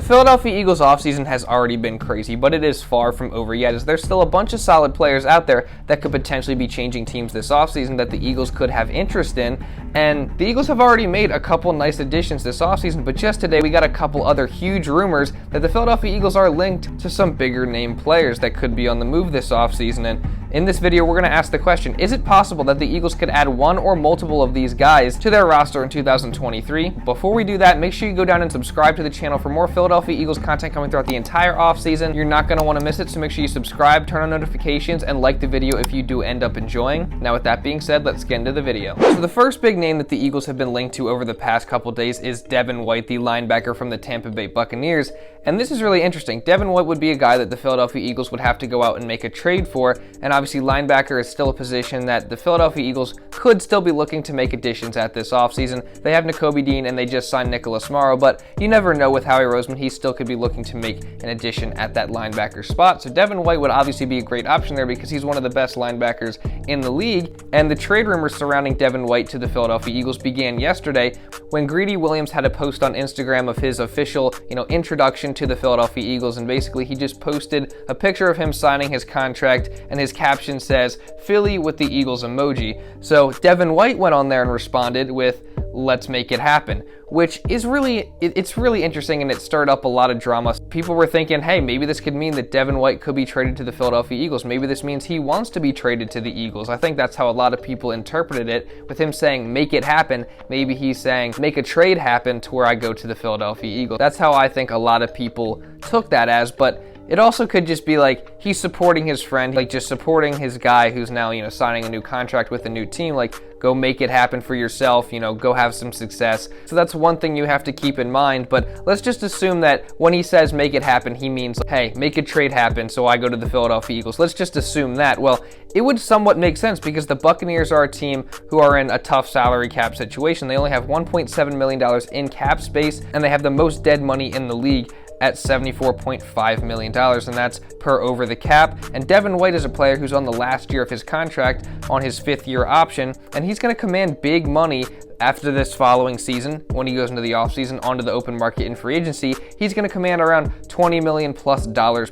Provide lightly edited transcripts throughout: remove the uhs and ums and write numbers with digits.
Philadelphia Eagles offseason has already been crazy, but it is far from over yet, as there's still a bunch of solid players out there that could potentially be changing teams this offseason that the Eagles could have interest in. And the Eagles have already made a couple nice additions this offseason, but just today we got a couple other huge rumors that the Philadelphia Eagles are linked to some bigger name players that could be on the move this offseason. And in this video, we're going to ask the question, is it possible that the Eagles could add one or multiple of these guys to their roster in 2023? Before we do that, make sure you go down and subscribe to the channel for more Philadelphia Eagles content coming throughout the entire offseason. You're not going to want to miss it, so make sure you subscribe, turn on notifications, and like the video if you do end up enjoying. Now, with that being said, let's get into the video. So the first big name that the Eagles have been linked to over the past couple days is Devin White, the linebacker from the Tampa Bay Buccaneers. And this is really interesting. Devin White would be a guy that the Philadelphia Eagles would have to go out and make a trade for, and obviously linebacker is still a position that the Philadelphia Eagles could still be looking to make additions at this offseason. They have Nakobe and they just signed Marrow, but you never know with Howie Roseman. He still could be looking to make an addition at that linebacker spot. So Devin White would obviously be a great option there because he's one of the best linebackers in the league. And the trade rumors surrounding Devin White to the Philadelphia Eagles began yesterday when Greedy Williams had a post on Instagram of his official, introduction to the Philadelphia Eagles, and basically he just posted a picture of him signing his contract, and his caption says Philly with the Eagles emoji. So Devin White went on there and responded with "Let's make it happen," which is really interesting, and it stirred up a lot of drama. People were thinking, hey, maybe this could mean that Devin White could be traded to the Philadelphia Eagles. Maybe this means he wants to be traded to the Eagles. I think that's how a lot of people interpreted it, with him saying make it happen. Maybe he's saying make a trade happen to where I go to the Philadelphia Eagles. That's how I think a lot of people took that as, but it also could just be like he's supporting his friend, like just supporting his guy who's now, signing a new contract with a new team. Like, go make it happen for yourself, go have some success. So that's one thing you have to keep in mind. But let's just assume that when he says make it happen, he means, hey, make a trade happen so I go to the Philadelphia Eagles. Let's just assume that. Well, it would somewhat make sense because the Buccaneers are a team who are in a tough salary cap situation. They only have $1.7 million in cap space, and they have the most dead money in the league at $74.5 million, and that's per over the cap. And Devin White is a player who's on the last year of his contract on his 5th-year option, and he's going to command big money after this following season. When he goes into the offseason, onto the open market in free agency, he's going to command around $20 million plus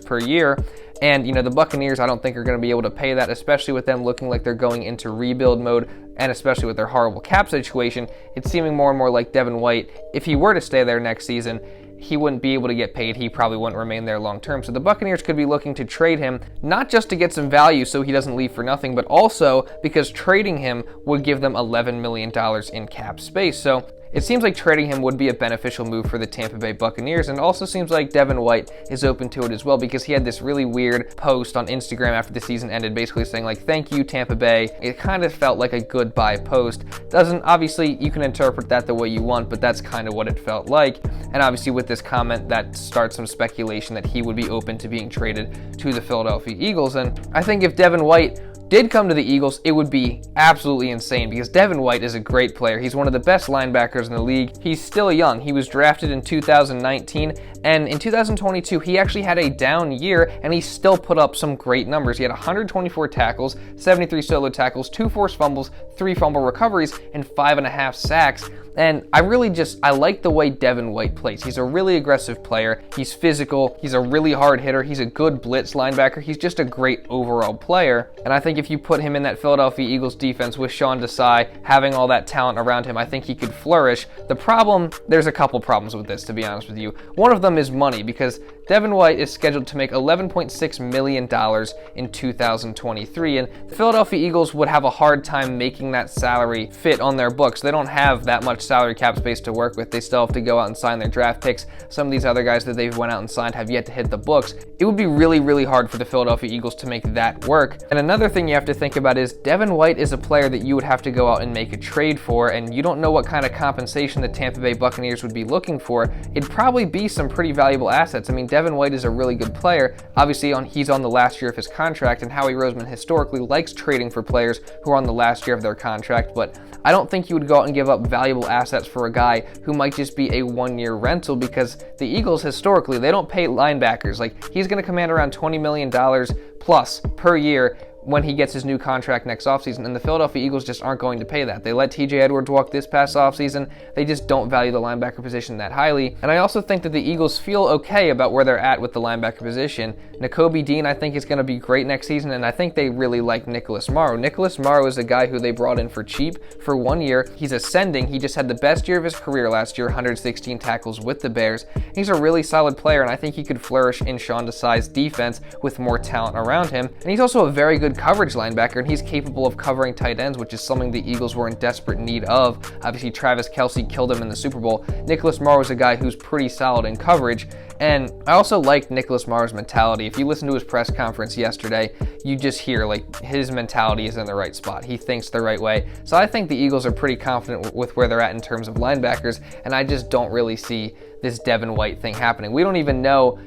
per year. And, the Buccaneers, I don't think are going to be able to pay that, especially with them looking like they're going into rebuild mode, and especially with their horrible cap situation. It's seeming more and more like Devin White, if he were to stay there next season, he wouldn't be able to get paid. He probably wouldn't remain there long term. So the Buccaneers could be looking to trade him, not just to get some value so he doesn't leave for nothing, but also because trading him would give them $11 million in cap space. So it seems like trading him would be a beneficial move for the Tampa Bay Buccaneers, and it also seems like Devin White is open to it as well, because he had this really weird post on Instagram after the season ended, basically saying like, thank you, Tampa Bay. It kind of felt like a goodbye post. Obviously, you can interpret that the way you want, but that's kind of what it felt like. And obviously with this comment, that starts some speculation that he would be open to being traded to the Philadelphia Eagles. And I think if Devin White did come to the Eagles, it would be absolutely insane, because Devin White is a great player. He's one of the best linebackers in the league. He's still young. He was drafted in 2019, and in 2022, he actually had a down year, and he still put up some great numbers. He had 124 tackles, 73 solo tackles, 2 forced fumbles, 3 fumble recoveries, and 5.5 sacks. And I like the way Devin White plays. He's a really aggressive player. He's physical. He's a really hard hitter. He's a good blitz linebacker. He's just a great overall player. And I think if you put him in that Philadelphia Eagles defense with Sean Desai, having all that talent around him, I think he could flourish. There's a couple problems with this, to be honest with you. One of them is money, because Devin White is scheduled to make $11.6 million in 2023, and the Philadelphia Eagles would have a hard time making that salary fit on their books. They don't have that much salary cap space to work with. They still have to go out and sign their draft picks. Some of these other guys that they've went out and signed have yet to hit the books. It would be really, really hard for the Philadelphia Eagles to make that work. And another thing you have to think about is Devin White is a player that you would have to go out and make a trade for, and you don't know what kind of compensation the Tampa Bay Buccaneers would be looking for. It'd probably be some pretty valuable assets. I mean, Devin White is a really good player. Obviously, he's on the last year of his contract, and Howie Roseman historically likes trading for players who are on the last year of their contract, but I don't think you would go out and give up valuable assets for a guy who might just be a one-year rental, because the Eagles historically, they don't pay linebackers. Like, he's going to command around $20 million plus per year when he gets his new contract next offseason, and the Philadelphia Eagles just aren't going to pay that. They let TJ Edwards walk this past offseason. They just don't value the linebacker position that highly, and I also think that the Eagles feel okay about where they're at with the linebacker position. Nakobe Dean, I think, is going to be great next season, and I think they really like Nicholas Marrow. Nicholas Marrow is a guy who they brought in for cheap for 1 year. He's ascending. He just had the best year of his career last year, 116 tackles with the Bears. He's a really solid player, and I think he could flourish in Sean Desai's defense with more talent around him. And he's also a very good coverage linebacker, and he's capable of covering tight ends, which is something the Eagles were in desperate need of. Obviously, Travis Kelce killed him in the Super Bowl. Nicholas Marrow is a guy who's pretty solid in coverage, and I also like Nicholas Marrow's mentality. If you listen to his press conference yesterday, you just hear like his mentality is in the right spot. He thinks the right way. So I think the Eagles are pretty confident with where they're at in terms of linebackers, and I just don't really see this Devin White thing happening. We don't even know,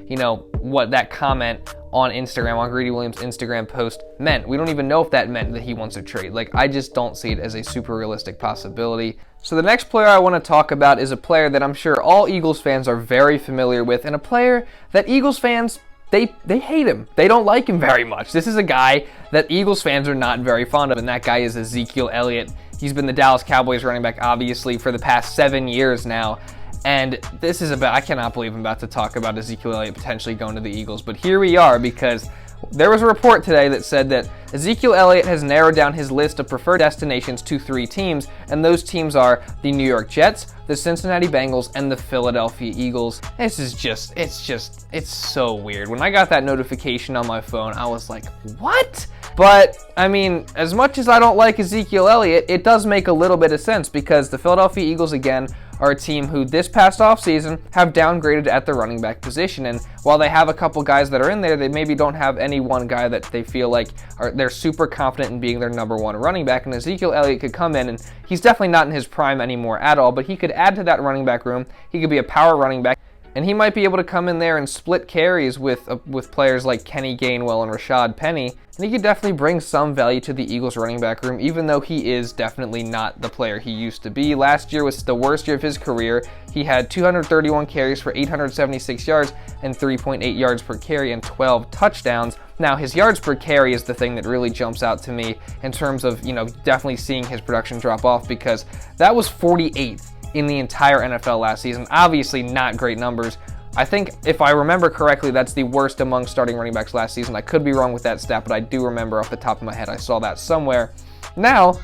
what that comment on Instagram, on Greedy Williams' Instagram post meant. We don't even know if that meant that he wants a trade. I just don't see it as a super realistic possibility. So the next player I want to talk about is a player that I'm sure all Eagles fans are very familiar with, and a player that Eagles fans, they hate him. They don't like him very much. This is a guy that Eagles fans are not very fond of, and that guy is Ezekiel Elliott. He's been the Dallas Cowboys running back, obviously, for the past 7 years now. And this is I cannot believe I'm about to talk about Ezekiel Elliott potentially going to the Eagles, but here we are, because there was a report today that said that Ezekiel Elliott has narrowed down his list of preferred destinations to 3 teams, and those teams are the New York Jets, the Cincinnati Bengals, and the Philadelphia Eagles. It's so weird. When I got that notification on my phone, I was like, what? But, as much as I don't like Ezekiel Elliott, it does make a little bit of sense, because the Philadelphia Eagles, again, are a team who this past offseason have downgraded at the running back position. And while they have a couple guys that are in there, they maybe don't have any one guy that they feel like they're super confident in being their number 1 running back. And Ezekiel Elliott could come in, and he's definitely not in his prime anymore at all, but he could add to that running back room. He could be a power running back, and he might be able to come in there and split carries with players like Kenny Gainwell and Rashaad Penny. And he could definitely bring some value to the Eagles running back room, even though he is definitely not the player he used to be. Last year was the worst year of his career. He had 231 carries for 876 yards and 3.8 yards per carry and 12 touchdowns. Now, his yards per carry is the thing that really jumps out to me in terms of, definitely seeing his production drop off, because that was 48th in the entire NFL last season. Obviously not great numbers. I think, if I remember correctly, that's the worst among starting running backs last season. I could be wrong with that stat, but I do remember off the top of my head I saw that somewhere. Now,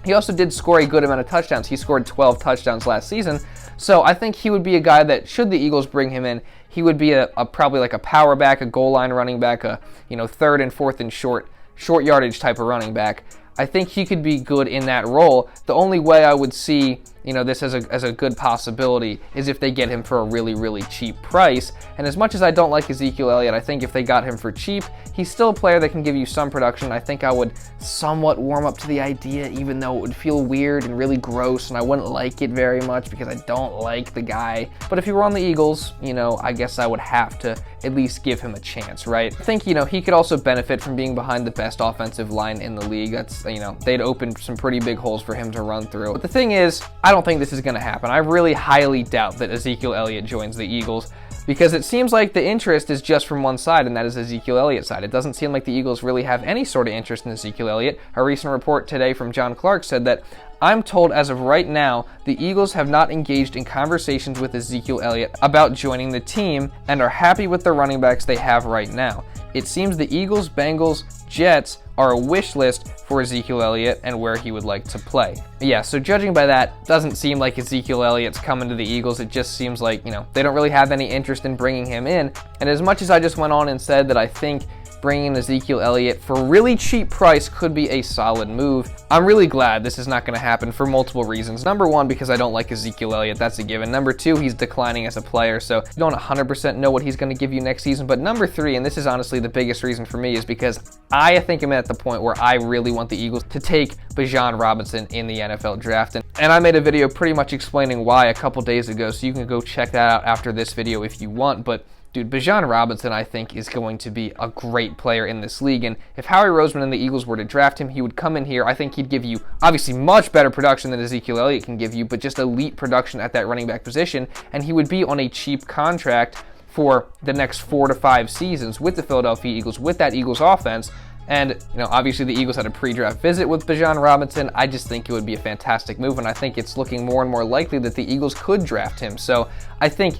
he also did score a good amount of touchdowns. He scored 12 touchdowns last season, so I think he would be a guy that, should the Eagles bring him in, he would be probably like a power back, a goal line running back, a 3rd and 4th and short yardage type of running back. I think he could be good in that role. The only way I would see this as a good possibility is if they get him for a really, really cheap price. And as much as I don't like Ezekiel Elliott, I think if they got him for cheap, he's still a player that can give you some production. I think I would somewhat warm up to the idea, even though it would feel weird and really gross, and I wouldn't like it very much because I don't like the guy. But if he were on the Eagles, I guess I would have to at least give him a chance, right? I think, he could also benefit from being behind the best offensive line in the league. That's, they'd open some pretty big holes for him to run through. But the thing is, I don't think this is going to happen. I really highly doubt that Ezekiel Elliott joins the Eagles, because it seems like the interest is just from one side, and that is Ezekiel Elliott's side. It doesn't seem like the Eagles really have any sort of interest in Ezekiel Elliott. A recent report today from John Clark said that, I'm told as of right now, the Eagles have not engaged in conversations with Ezekiel Elliott about joining the team and are happy with the running backs they have right now. It seems the Eagles, Bengals, Jets are a wish list for Ezekiel Elliott and where he would like to play. Yeah, so judging by that, doesn't seem like Ezekiel Elliott's coming to the Eagles. It just seems like, they don't really have any interest in bringing him in. And as much as I just went on and said that I think bringing in Ezekiel Elliott for a really cheap price could be a solid move, I'm really glad this is not going to happen for multiple reasons. Number one, because I don't like Ezekiel Elliott, that's a given. Number two, he's declining as a player, so you don't 100% know what he's going to give you next season. But number three, and this is honestly the biggest reason for me, is because I think I'm at the point where I really want the Eagles to take Bijan Robinson in the NFL draft. And I made a video pretty much explaining why a couple days ago, so you can go check that out after this video if you want. But dude, Bijan Robinson, I think, is going to be a great player in this league. And if Howie Roseman and the Eagles were to draft him, he would come in here. I think he'd give you, obviously, much better production than Ezekiel Elliott can give you, but just elite production at that running back position. And he would be on a cheap contract for the next 4 to 5 seasons with the Philadelphia Eagles, with that Eagles offense. And, obviously the Eagles had a pre-draft visit with Bijan Robinson. I just think it would be a fantastic move, and I think it's looking more and more likely that the Eagles could draft him. So I think,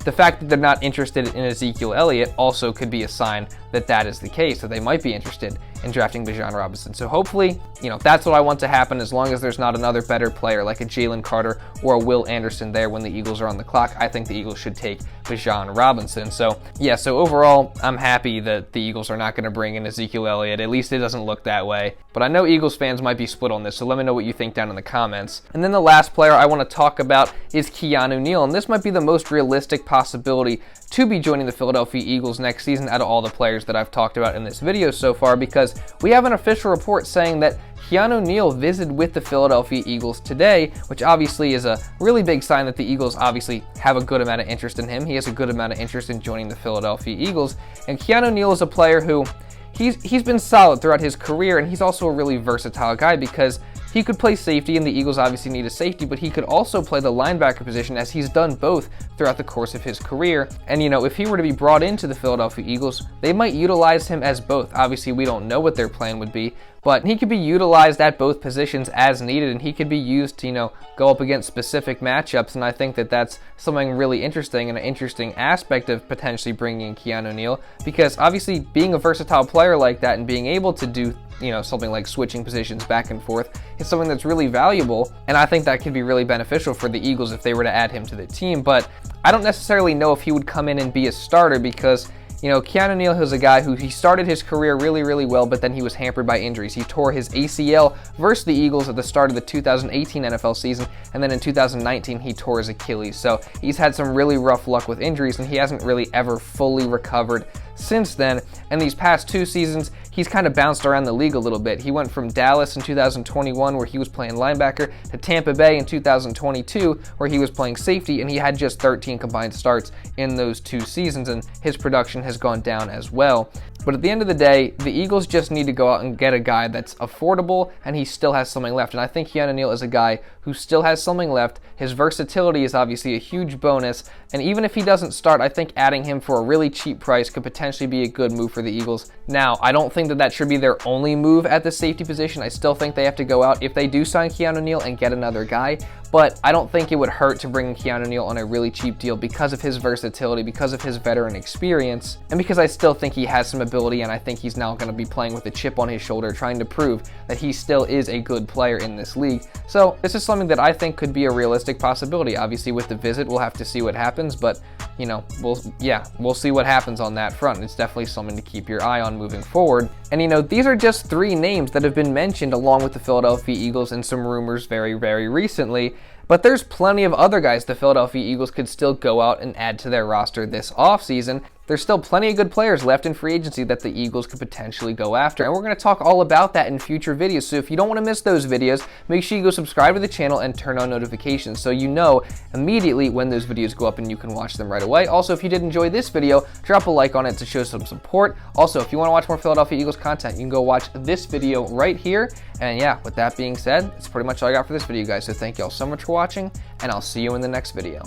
the fact that they're not interested in Ezekiel Elliott also could be a sign that that is the case, that they might be interested in drafting Bijan Robinson. So hopefully, that's what I want to happen, as long as there's not another better player like a Jalen Carter or a Will Anderson there when the Eagles are on the clock. I think the Eagles should take Bijan Robinson. So overall, I'm happy that the Eagles are not going to bring in Ezekiel Elliott. At least it doesn't look that way. But I know Eagles fans might be split on this, so let me know what you think down in the comments. And then the last player I want to talk about is Keanu Neal, and this might be the most realistic possibility to be joining the Philadelphia Eagles next season out of all the players that I've talked about in this video so far, because we have an official report saying that Keanu Neal visited with the Philadelphia Eagles today, which obviously is a really big sign that the Eagles obviously have a good amount of interest in him. He has a good amount of interest in joining the Philadelphia Eagles, and Keanu Neal is a player who he's been solid throughout his career, and he's also a really versatile guy because he could play safety, and the Eagles obviously need a safety, but he could also play the linebacker position, as he's done both throughout the course of his career. And, if he were to be brought into the Philadelphia Eagles, they might utilize him as both. Obviously, we don't know what their plan would be, but he could be utilized at both positions as needed, and he could be used to, go up against specific matchups. And I think that that's something really interesting and an interesting aspect of potentially bringing in Keanu Neal, because obviously being a versatile player like that and being able to do something like switching positions back and forth is something that's really valuable, and I think that could be really beneficial for the Eagles if they were to add him to the team. But I don't necessarily know if he would come in and be a starter, because Keanu Neal is a guy who he started his career really, really well, but then he was hampered by injuries. He tore his ACL versus the Eagles at the start of the 2018 NFL season, and then in 2019 he tore his Achilles. So he's had some really rough luck with injuries, and he hasn't really ever fully recovered since then. And these past 2 seasons, he's kind of bounced around the league a little bit. He went from Dallas in 2021, where he was playing linebacker, to Tampa Bay in 2022, where he was playing safety, and he had just 13 combined starts in those 2 seasons, and his production has gone down as well. But at the end of the day, the Eagles just need to go out and get a guy that's affordable, and he still has something left. And I think Keanu Neal is a guy who still has something left. His versatility is obviously a huge bonus, and even if he doesn't start, I think adding him for a really cheap price could potentially be a good move for the Eagles. Now, I don't think that should be their only move at the safety position. I still think they have to go out, if they do sign Keanu Neal, and get another guy. But I don't think it would hurt to bring Keanu Neal on a really cheap deal because of his versatility, because of his veteran experience, and because I still think he has some ability, and I think he's now going to be playing with a chip on his shoulder, trying to prove that he still is a good player in this league. So this is something that I think could be a realistic possibility. Obviously, with the visit, we'll have to see what happens, but we'll see what happens on that front. It's definitely something to keep your eye on moving forward. And these are just 3 names that have been mentioned along with the Philadelphia Eagles and some rumors very, very recently. But there's plenty of other guys the Philadelphia Eagles could still go out and add to their roster this offseason. There's still plenty of good players left in free agency that the Eagles could potentially go after, and we're going to talk all about that in future videos. So if you don't want to miss those videos, make sure you go subscribe to the channel and turn on notifications so you know immediately when those videos go up and you can watch them right away. Also, if you did enjoy this video, drop a like on it to show some support. Also, if you want to watch more Philadelphia Eagles content, you can go watch this video right here. And yeah, with that being said, that's pretty much all I got for this video, guys. So thank you all so much for watching, and I'll see you in the next video.